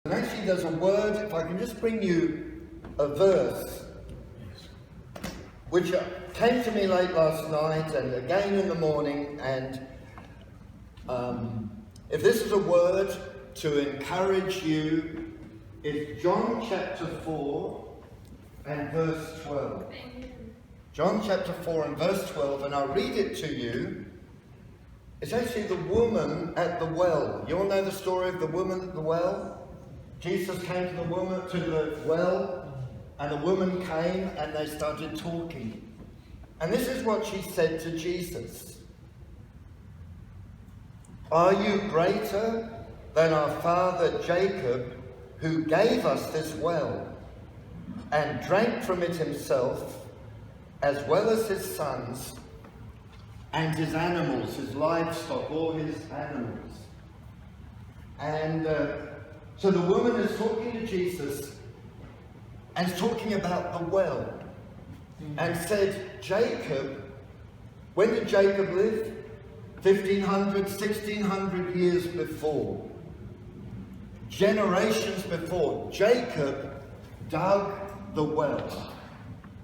And actually there's a word, if I can just bring you a verse, which came to me late last night and again in the morning, and if this is a word to encourage you, it's John chapter 4 and verse 12. John chapter 4 and verse 12, and I'll read it to you. It's actually the woman at the well. You all know the story of the woman at the well? Jesus came to the well, and the woman came and they started talking. And this is what she said to Jesus. "Are you greater than our father Jacob, who gave us this well and drank from it himself, as well as his sons and his animals," his livestock, all his animals? And so the woman is talking to Jesus and is talking about the well, and said, Jacob, when did Jacob live? 1500, 1600 years before. Generations before. Jacob dug the well.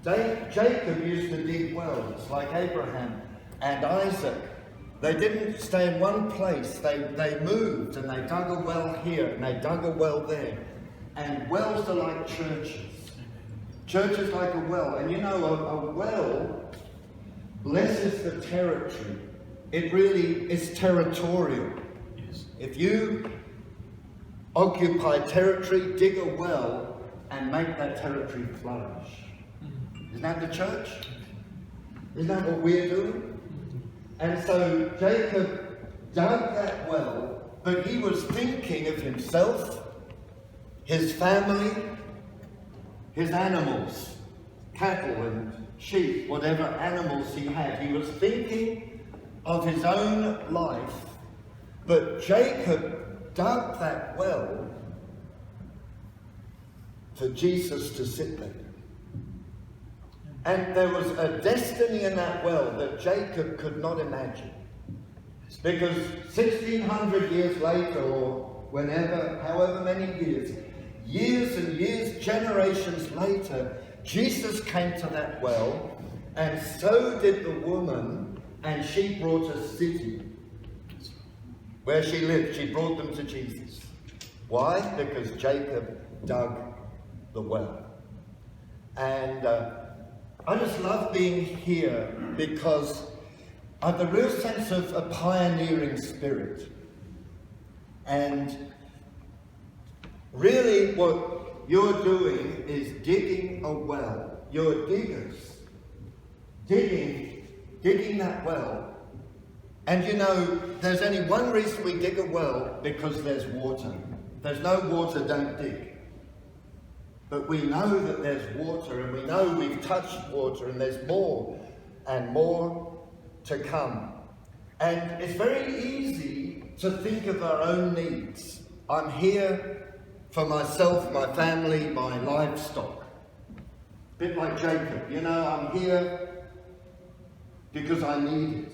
Jacob used to dig wells like Abraham and Isaac. They didn't stay in one place. They moved and they dug a well here and they dug a well there. And wells are like churches. Churches like a well. And you know, a well blesses the territory. It really is territorial. Yes. If you occupy territory, dig a well and make that territory flourish. Isn't that the church? Isn't that what we're doing? And so Jacob dug that well, but he was thinking of himself, his family, his animals, cattle and sheep, whatever animals he had. He was thinking of his own life, but Jacob dug that well for Jesus to sit there. And there was a destiny in that well that Jacob could not imagine. Because 1600 years later, or whenever, however many years and years, generations later, Jesus came to that well, and so did the woman, and she brought a city where she lived. She brought them to Jesus. Why? Because Jacob dug the well. And I just love being here because I have the real sense of a pioneering spirit. And really what you're doing is digging a well. You're diggers. Digging that well. And you know, there's only one reason we dig a well, because there's water. If there's no water, don't dig. But we know that there's water, and we know we've touched water, and there's more and more to come. And it's very easy to think of our own needs. I'm here for myself, my family, my livestock. A bit like Jacob, you know, I'm here because I need it.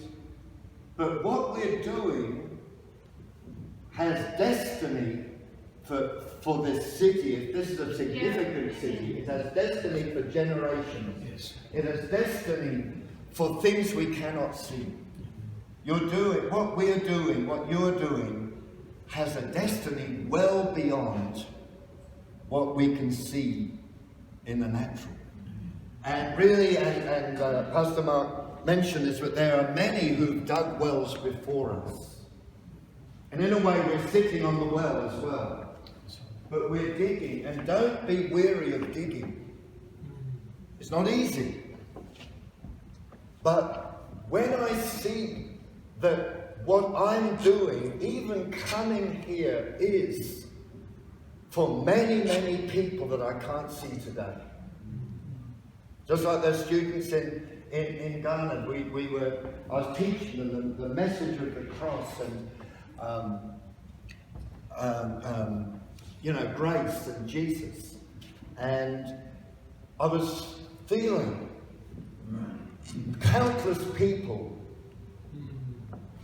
But what we're doing has destiny for this city. If this is a significant city, it has destiny for generations. Yes. It has destiny for things we cannot see. You're doing, what we're doing, what you're doing, has a destiny well beyond what we can see in the natural. And really, and Pastor Mark mentioned this, but there are many who've dug wells before us. And in a way, we're sitting on the well as well. But we're digging, and don't be weary of digging. It's not easy. But when I see that what I'm doing, even coming here, is for many, many people that I can't see today. Just like those students in Ghana, I was teaching them the message of the cross and you know, grace and Jesus. And I was feeling countless people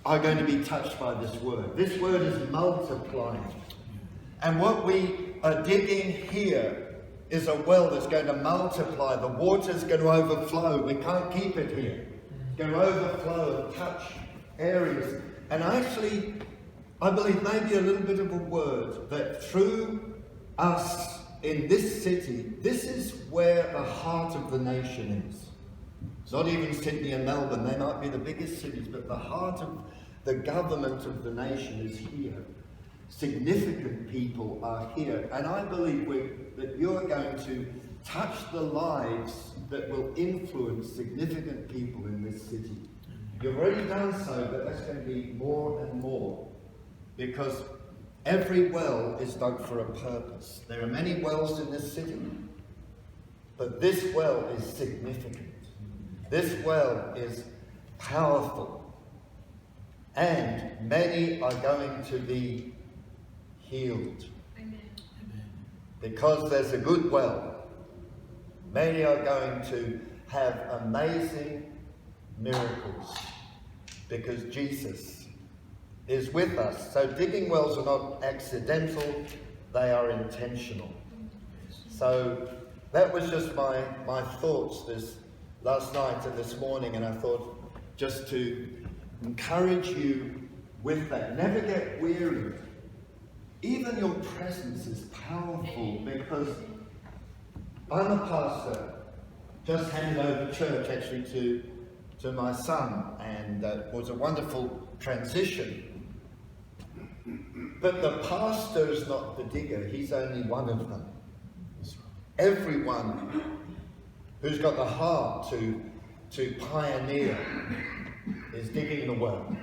are going to be touched by this word. This word is multiplying. And what we are digging here is a well that's going to multiply. The water's going to overflow. We can't keep it here. It's going to overflow and touch areas. And actually, I believe maybe a little bit of a word that through us in this city, this is where the heart of the nation is. It's not even Sydney and Melbourne. They might be the biggest cities, but the heart of the government of the nation is here. Significant people are here, and I believe that you're going to touch the lives that will influence significant people in this city. You've already done so, but that's going to be more and more, because every well is dug for a purpose. There are many wells in this city, but this well is significant. This well is powerful, and many are going to be healed. Amen. Because there's a good well. Many are going to have amazing miracles because Jesus is with us. So digging wells are not accidental, they are intentional. So that was just my thoughts this last night and this morning, and I thought just to encourage you with that. Never get weary. Even your presence is powerful, because I'm a pastor, just handed over church actually to my son, and it was a wonderful transition. But the pastor is not the digger, he's only one of them. Everyone who's got the heart to pioneer is digging the well.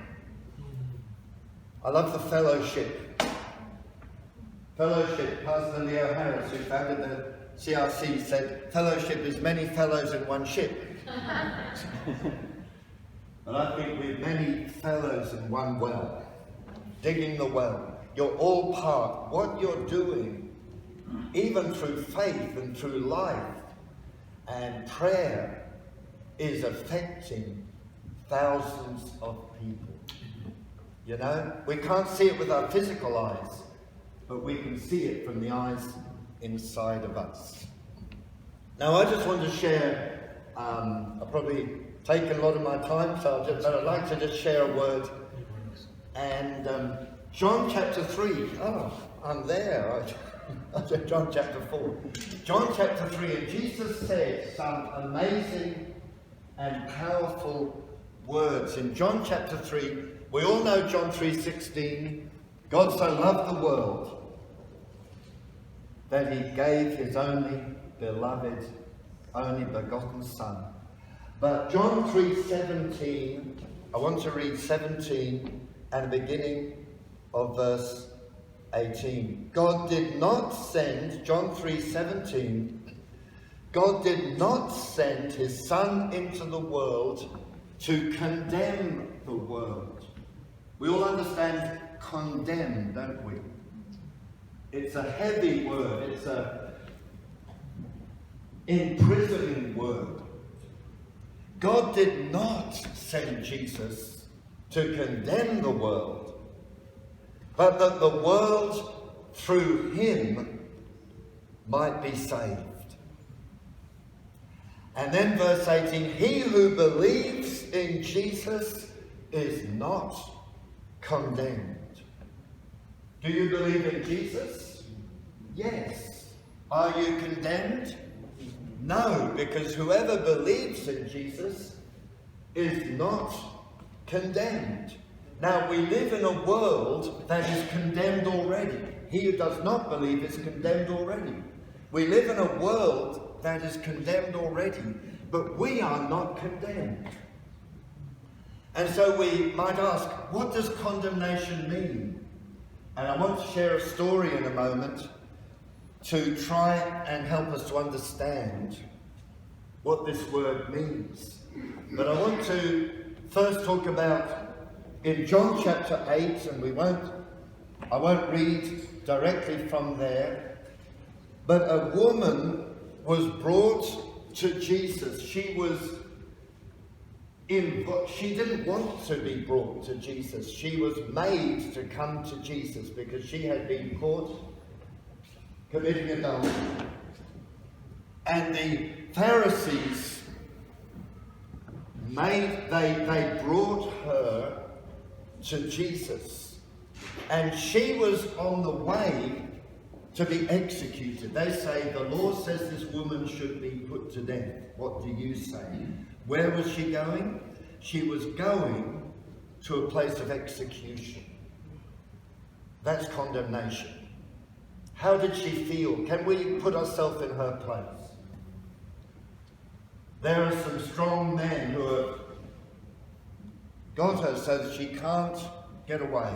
I love the fellowship. Fellowship, Pastor Leo Harris, who founded the CRC, said, fellowship is many fellows in one ship. But I think we're many fellows in one well, digging the well. You're all part. What you're doing, even through faith and through life and prayer, is affecting thousands of people. You know, we can't see it with our physical eyes, but we can see it from the eyes inside of us. Now, I just want to share, I've probably taken a lot of my time, but I'd like to just share a word. And John chapter 3, I'm there. John chapter 4. John chapter 3, and Jesus said some amazing and powerful words. In John chapter 3, we all know John 3:16, God so loved the world that he gave his only beloved, only begotten Son. But John 3:17, I want to read 17 and the beginning of verse 18. God did not send, John 3:17, God did not send his Son into the world to condemn the world. We all understand condemn, don't we? It's a heavy word. It's a imprisoning word. God did not send Jesus to condemn the world, but that the world through him might be saved. And then verse 18, he who believes in Jesus is not condemned. Do you believe in Jesus? Yes. Are you condemned? No, because whoever believes in Jesus is not condemned. Now, we live in a world that is condemned already. He who does not believe is condemned already. We live in a world that is condemned already, but we are not condemned. And so we might ask, what does condemnation mean? And I want to share a story in a moment to try and help us to understand what this word means. But I want to first talk about in John chapter 8, and I won't read directly from there, but a woman was brought to Jesus. She didn't want to be brought to Jesus. She was made to come to Jesus because she had been caught committing adultery. And the Pharisees they brought her to Jesus, and she was on the way to be executed. They say, the law says this woman should be put to death. What do you say? Where was she going? She was going to a place of execution. That's condemnation. How did she feel? Can we put ourselves in her place? There are some strong men who have got her so that she can't get away.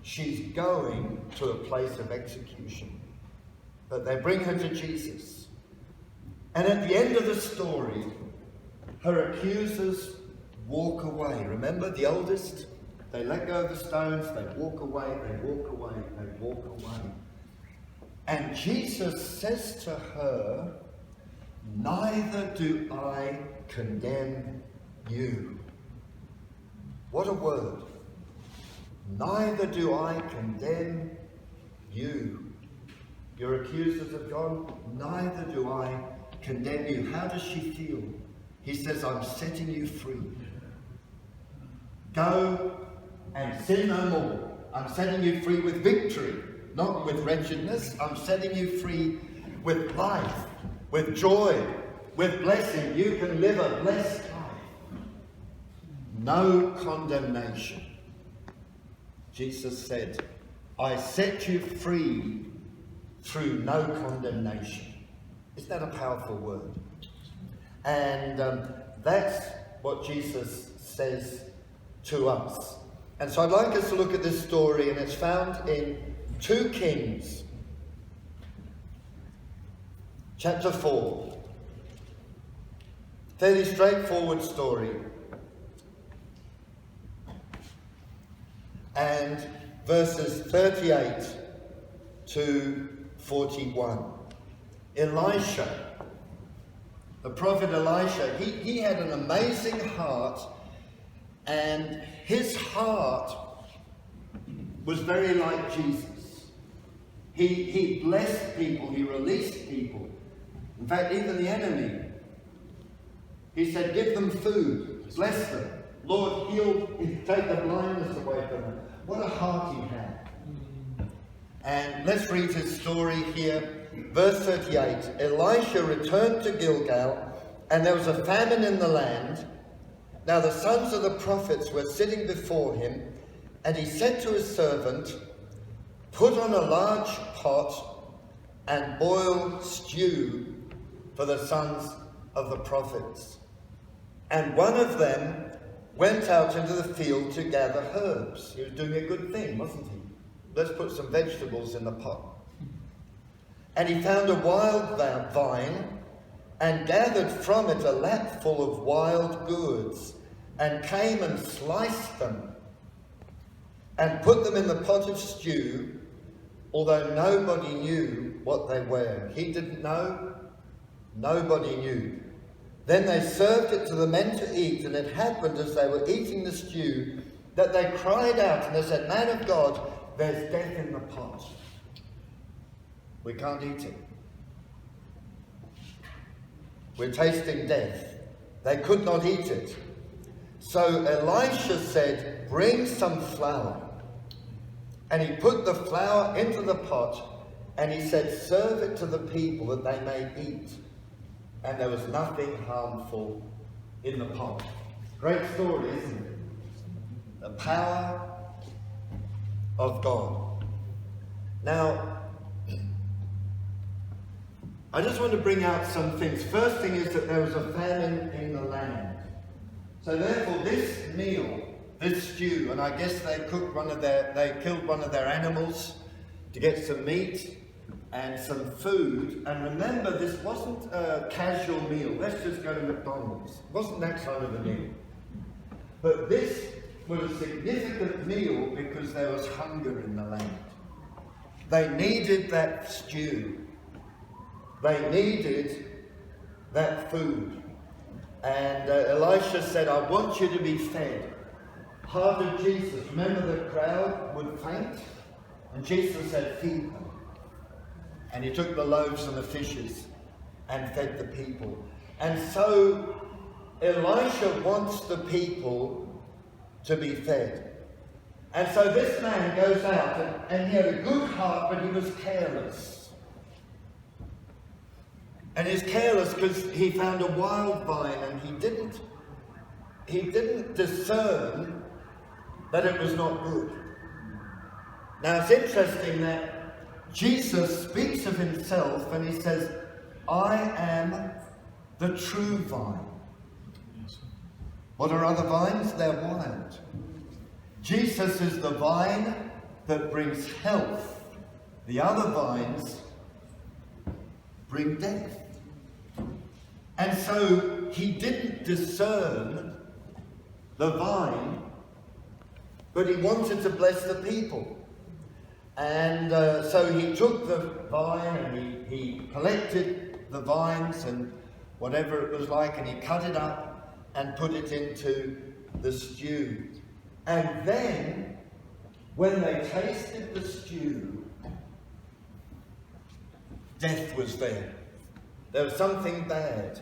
She's going to a place of execution. But they bring her to Jesus. And at the end of the story, her accusers walk away. Remember the oldest? They let go of the stones, they walk away, they walk away, they walk away. And Jesus says to her, neither do I condemn you. What a word. Neither do I condemn you. Your accusers have gone, neither do I condemn you. How does she feel? He says, I'm setting you free. Go and sin no more. I'm setting you free with victory, not with wretchedness. I'm setting you free with life, with joy, with blessing. You can live a blessed life. No condemnation. Jesus said, I set you free through no condemnation. Isn't that a powerful word? And that's what Jesus says to us. And so I'd like us to look at this story, and it's found in 2 Kings, chapter 4. Fairly straightforward story. And verses 38 to 41. Elisha, the prophet Elisha, he had an amazing heart, and his heart was very like Jesus. He blessed people, he released people. In fact, even the enemy. He said, give them food, bless them. Lord, take the blindness away from them. What a heart he had. And let's read his story here. Verse 38. Elisha returned to Gilgal, and there was a famine in the land. Now the sons of the prophets were sitting before him, and he said to his servant, put on a large pot and boil stew for the sons of the prophets. And one of them went out into the field to gather herbs. He was doing a good thing, wasn't he? Let's put some vegetables in the pot. And he found a wild vine and gathered from it a lap full of wild goods, and came and sliced them and put them in the pot of stew, although nobody knew what they were. He didn't know, nobody knew. Then they served it to the men to eat, and it happened as they were eating the stew that they cried out, and they said, man of God, there's death in the pot. We can't eat it. We're tasting death. They could not eat it. So Elisha said, bring some flour. And he put the flour into the pot, and he said, serve it to the people that they may eat. And there was nothing harmful in the pot. Great story, isn't it? The power of God. Now, I just want to bring out some things. First thing is that there was a famine in the land. So therefore this meal, this stew, and I guess they killed one of their animals to get some meat and some food. And remember, this wasn't a casual meal. Let's just go to McDonald's. It wasn't that kind of a meal. But this was a significant meal because there was hunger in the land. They needed that stew. They needed that food. And Elisha said, I want you to be fed. Heart of Jesus. Remember, the crowd would faint? And Jesus said, feed them. And he took the loaves and the fishes and fed the people. And so Elisha wants the people to be fed. And so this man goes out and he had a good heart, but he was careless. And he's careless because he found a wild vine and he didn't discern that it was not good. Now it's interesting that Jesus speaks of himself and he says, I am the true vine. What are other vines? They're wild. Jesus is the vine that brings health. The other vines bring death. And so he didn't discern the vine, but he wanted to bless the people. And so he took the vine and he collected the vines and whatever it was like, and he cut it up and put it into the stew. And then, when they tasted the stew, death was there. There was something bad.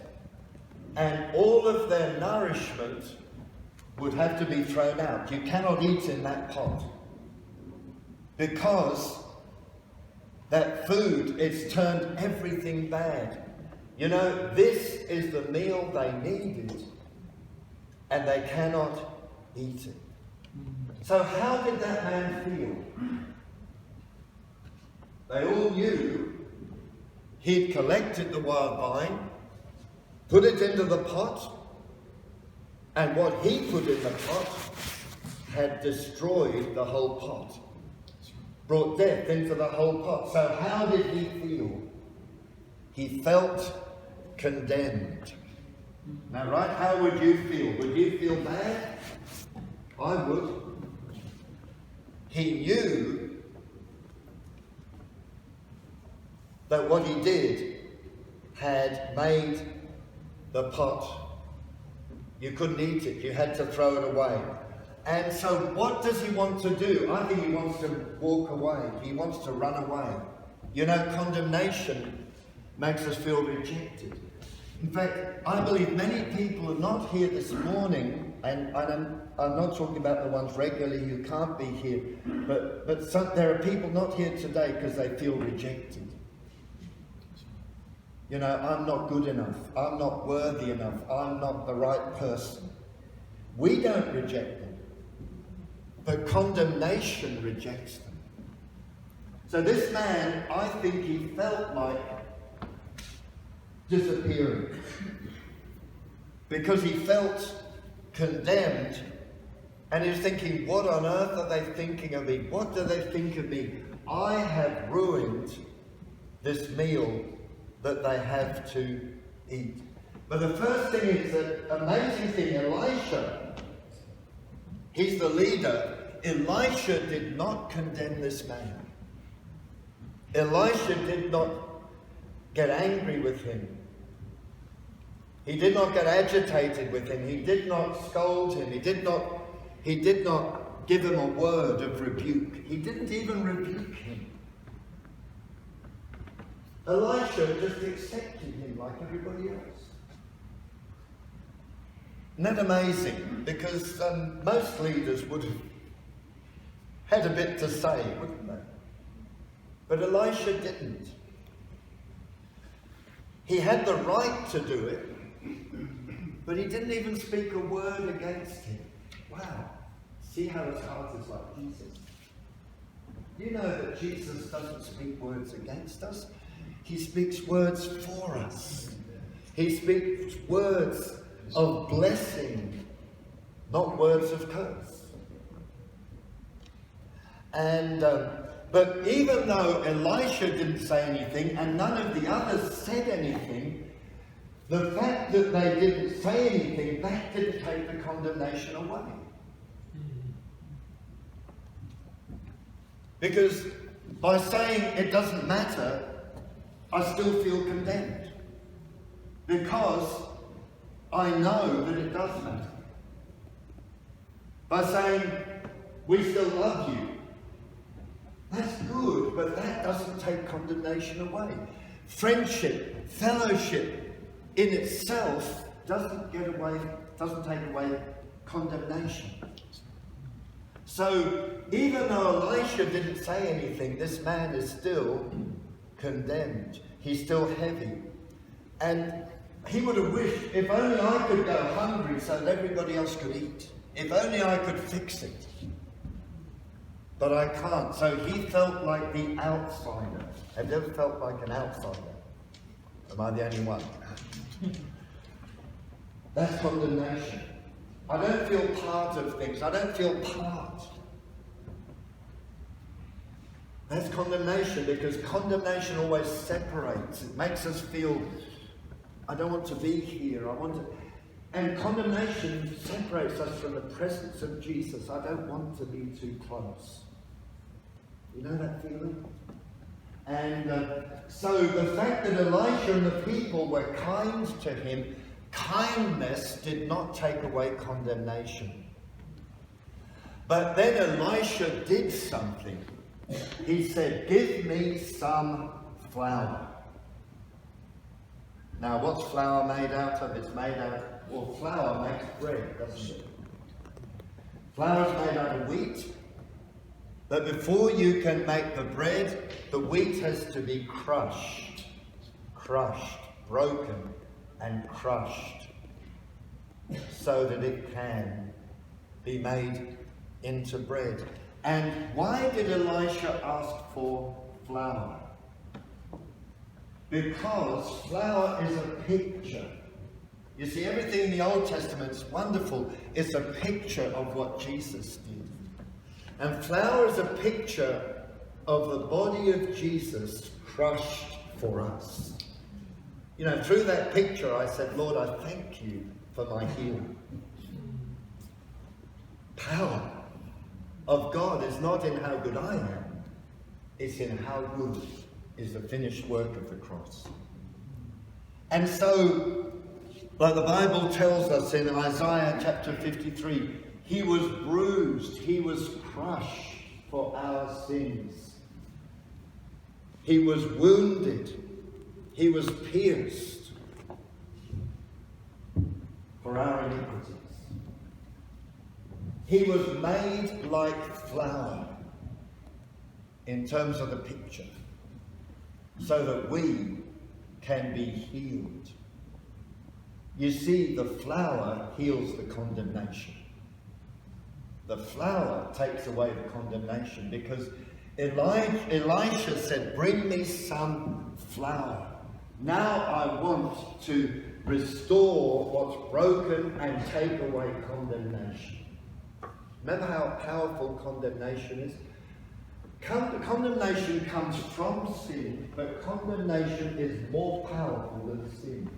And all of their nourishment would have to be thrown out. You cannot eat in that pot. Because that food, it's turned everything bad. You know, this is the meal they needed, and they cannot eat it. So how did that man feel? They all knew he'd collected the wild vine, put it into the pot, and what he put in the pot had destroyed the whole pot. Brought death into the whole pot. So how did he feel? He felt condemned. Now, right, how would you feel? Would you feel bad? I would. He knew that what he did had made the pot, you couldn't eat it, you had to throw it away. And so what does he want to do? I think he wants to walk away. He wants to run away. You know, condemnation makes us feel rejected. In fact, I believe many people are not here this morning, and I'm not talking about the ones regularly who can't be here, but there are people not here today because they feel rejected. You know, I'm not good enough. I'm not worthy enough. I'm not the right person. We don't reject them, but condemnation rejects them. So this man, I think he felt like disappearing because he felt condemned, and he was thinking, what on earth are they thinking of me? What do they think of me? I have ruined this meal that they have to eat. But the first thing is that amazing thing, Elisha, he's the leader. Elisha did not condemn this man. Elisha did not get angry with him. He did not get agitated with him. He did not scold him. He did not give him a word of rebuke. He didn't even rebuke him. Elisha just accepted him like everybody else. Isn't that amazing? Because most leaders would have had a bit to say, wouldn't they? But Elisha didn't. He had the right to do it, but he didn't even speak a word against him. Wow. See how his heart is like Jesus. You know that Jesus doesn't speak words against us. He speaks words for us. He speaks words of blessing, not words of curse. And but even though Elisha didn't say anything and none of the others said anything, the fact that they didn't say anything, that didn't take the condemnation away. Because by saying it doesn't matter, I still feel condemned. Because I know that it does matter. By saying, we still love you, That's good, but that doesn't take condemnation away. Friendship, fellowship in itself doesn't take away condemnation. So even though Elisha didn't say anything, this man is still condemned. He's still heavy. And he would have wished, if only I could go hungry so that everybody else could eat. If only I could fix it. But I can't. So he felt like the outsider. Have you ever felt like an outsider? Am I the only one? That's condemnation. I don't feel part of things. I don't feel part. That's condemnation, because condemnation always separates. It makes us feel, I don't want to be here. And condemnation separates us from the presence of Jesus. I don't want to be too close. You know that feeling? And so the fact that Elisha and the people were kind to him, kindness did not take away condemnation. But then Elisha did something. He said, "Give me some flour." Now, what's flour made out of? It's made out, well, flour makes bread, doesn't it? Flour is made out of wheat. But before you can make the bread, the wheat has to be crushed, broken and crushed, so that it can be made into bread. And why did Elisha ask for flour? Because flour is a picture. You see, everything in the Old Testament is wonderful. It's a picture of what Jesus did. And flour is a picture of the body of Jesus crushed for us. You know, through that picture I said, Lord, I thank you for my healing. Power of God is not in how good I am. It's in how good is the finished work of the cross. And so, like the Bible tells us in Isaiah chapter 53, he was bruised, he was crushed for our sins. He was wounded, he was pierced for our iniquities. He was made like flour in terms of the picture, so that we can be healed. You see, the flour heals the condemnation. The flour takes away the condemnation, because Elisha said, "Bring me some flour. Now I want to restore what's broken and take away condemnation." Remember how powerful condemnation is? Condemnation comes from sin, but condemnation is more powerful than sin.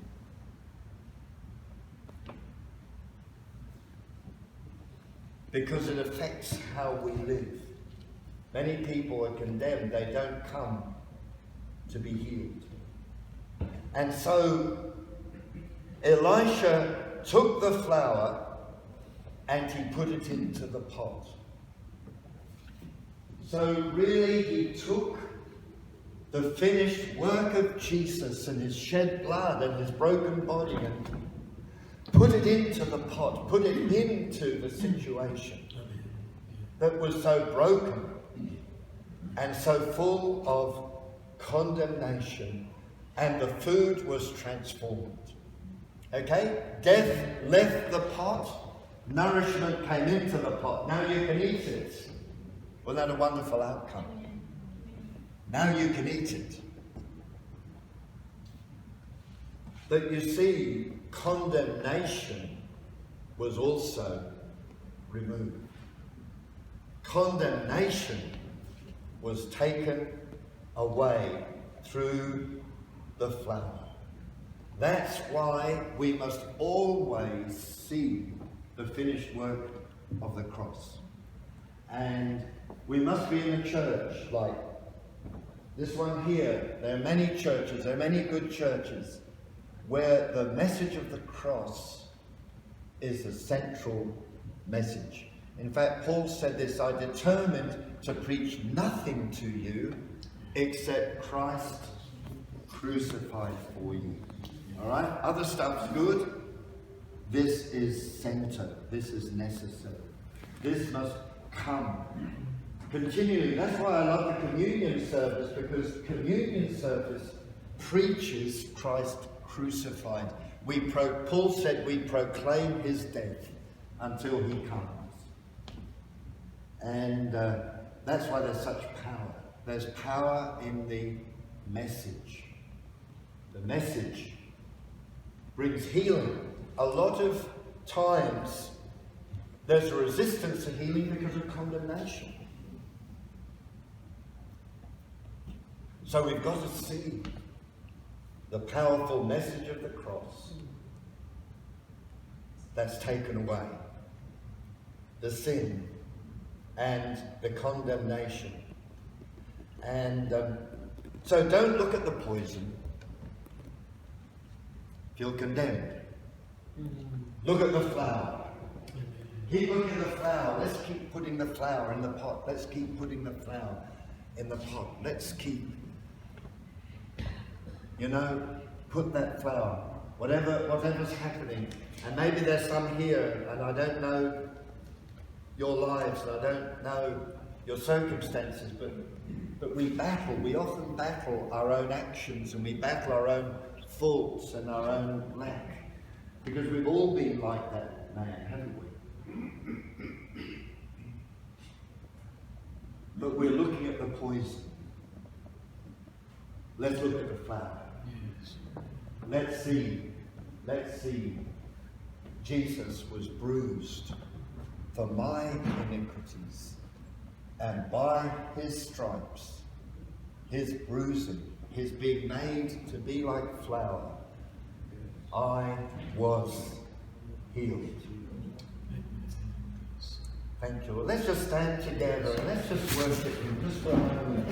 Because it affects how we live. Many people are condemned, they don't come to be healed. And so Elisha took the flour and he put it into the pot. So really he took the finished work of Jesus and his shed blood and his broken body and put it into the pot, put it into the situation that was so broken and so full of condemnation, and the food was transformed. Okay? Death left the pot, nourishment came into the pot. Now you can eat it. Wasn't that a wonderful outcome? Now you can eat it. But you see, condemnation was also removed. Condemnation was taken away through the flour. That's why we must always see the finished work of the cross. And we must be in a church like this one here. There are many churches, there are many good churches, where the message of the cross is the central message. In fact, Paul said this, "I determined to preach nothing to you except Christ crucified for you. All right? Other stuff's good. This is centre. This is necessary. This must come continually. That's why I love the communion service, because communion service preaches Christ crucified. Paul said we proclaim his death until he comes. And that's why there's such power. There's power in the message. The message brings healing. A lot of times there's a resistance to healing because of condemnation. So we've got to see the powerful message of the cross that's taken away the sin and the condemnation. And so don't look at the poison. Feel condemned. Look at the flour. Keep looking at the flour. Let's keep putting the flour in the pot. Let's keep putting the flour in the pot. Let's keep, put that flour. Whatever's happening. And maybe there's some here, and I don't know your lives, and I don't know your circumstances, but we often battle our own actions, and we battle our own faults and our own lack. Because we've all been like that man, haven't we? But we're looking at the poison. Let's look at the flower. Yes. Let's see. Jesus was bruised for my iniquities, and by his stripes, his bruising, his being made to be like flour, I was healed. Thank you. Let's just stand together and let's just worship him just for a moment.